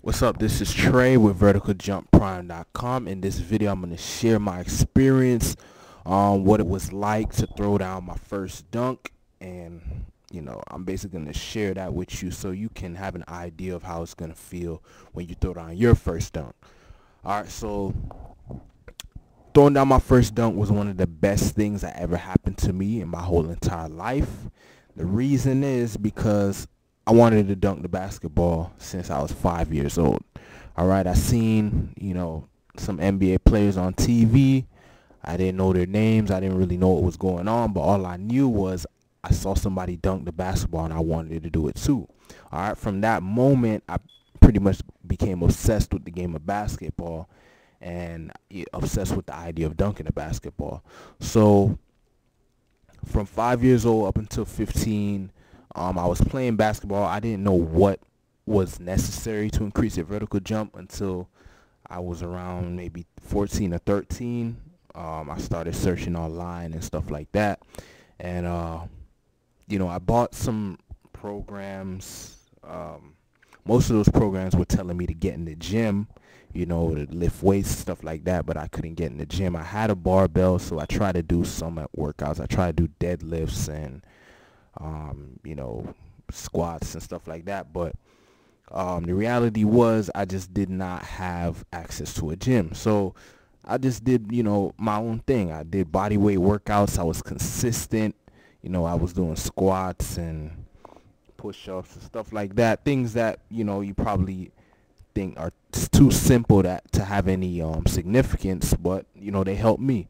What's up? This is Trey with verticaljumprime.com. In this video, I'm going to share my experience on what it was like to throw down my first dunk. And, I'm basically going to share that with you so you can have an idea of how it's going to feel when you throw down your first dunk. All right, so throwing down my first dunk was one of the best things that ever happened to me in my whole entire life. The reason is because I wanted to dunk the basketball since I was 5 years old. All right, I seen, some NBA players on TV. I didn't know their names. I didn't really know what was going on, but all I knew was I saw somebody dunk the basketball and I wanted to do it too. All right, from that moment, I pretty much became obsessed with the game of basketball and obsessed with the idea of dunking the basketball. So from 5 years old up until 15, I was playing basketball. I didn't know what was necessary to increase your vertical jump until I was around maybe 14 or 13. I started searching online and stuff like that. And, I bought some programs. Most of those programs were telling me to get in the gym, to lift weights, stuff like that, but I couldn't get in the gym. I had a barbell, so I tried to do some workouts. I tried to do deadlifts and squats and stuff like that, but the reality was I just did not have access to a gym. So I just did my own thing. I did body weight workouts. I was consistent. I was doing squats and push-ups and stuff like that, things that you probably think are too simple to have any significance, but they helped me.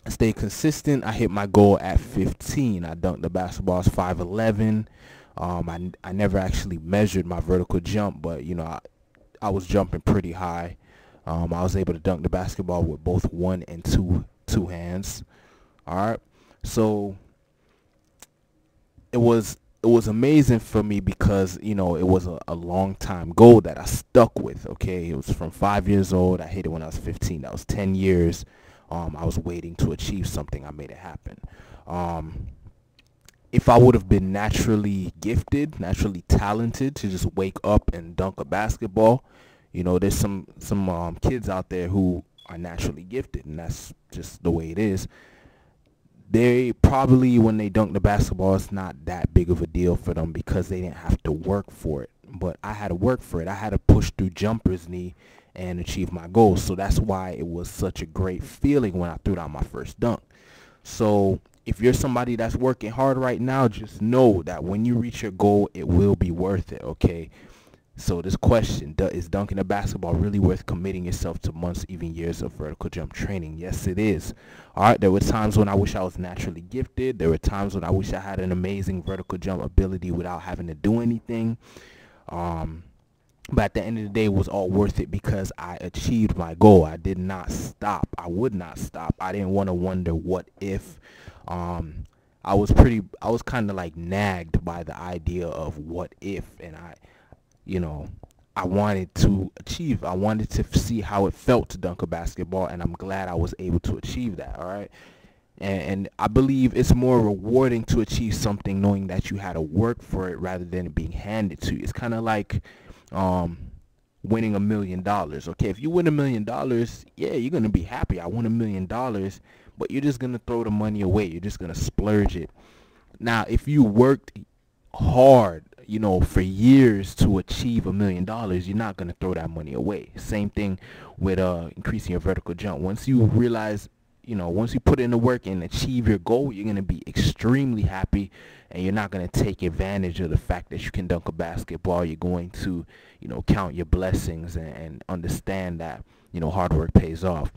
Stay consistent. I hit my goal at 15. I dunked the basketball. I was 5'11". I never actually measured my vertical jump, but I was jumping pretty high. I was able to dunk the basketball with both one and two hands. All right, so it was amazing for me because it was a long time goal that I stuck with. Okay, it was from 5 years old. I hit it when I was 15. That was 10 years. I was waiting to achieve something. I made it happen. If I would have been naturally gifted, naturally talented to just wake up and dunk a basketball, there's some kids out there who are naturally gifted, and that's just the way it is. They probably, when they dunk the basketball, it's not that big of a deal for them because they didn't have to work for it. But I had to work for it. I had to push through jumper's knee and achieve my goals. So that's why it was such a great feeling when I threw down my first dunk. So if you're somebody that's working hard right now, just know that when you reach your goal, it will be worth it, okay? So this question, is dunking a basketball really worth committing yourself to months, even years of vertical jump training? Yes, it is. All right, there were times when I wish I was naturally gifted. There were times when I wish I had an amazing vertical jump ability without having to do anything. But at the end of the day, it was all worth it because I achieved my goal. I did not stop. I would not stop. I didn't want to wonder what if. I was kind of like nagged by the idea of what if, and I wanted to achieve. I wanted to see how it felt to dunk a basketball, and I'm glad I was able to achieve that. All right. And I believe it's more rewarding to achieve something knowing that you had to work for it rather than it being handed to you. It's kind of like winning $1 million. Okay, if you win $1 million, yeah, you're gonna be happy. I won $1 million, but you're just gonna throw the money away. You're just gonna splurge it. Now, if you worked hard, for years to achieve $1 million, you're not gonna throw that money away. Same thing with increasing your vertical jump. Once you realize, once you put in the work and achieve your goal, you're going to be extremely happy, and you're not going to take advantage of the fact that you can dunk a basketball. You're going to, count your blessings and understand that, hard work pays off.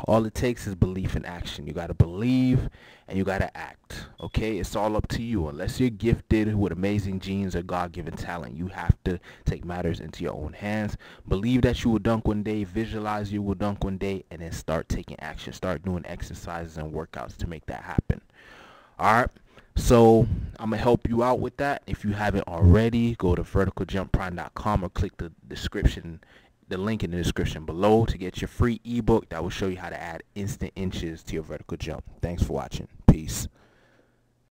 All it takes is belief and action. You got to believe and you got to act. Okay, it's all up to you. Unless you're gifted with amazing genes or God-given talent, you have to take matters into your own hands. Believe that you will dunk one day, visualize you will dunk one day, and then start taking action. Start doing exercises and workouts to make that happen. All right, so I'm gonna help you out with that. If you haven't already, go to verticaljumprime.com or click the link in the description below to get your free ebook that will show you how to add instant inches to your vertical jump. Thanks for watching. Peace.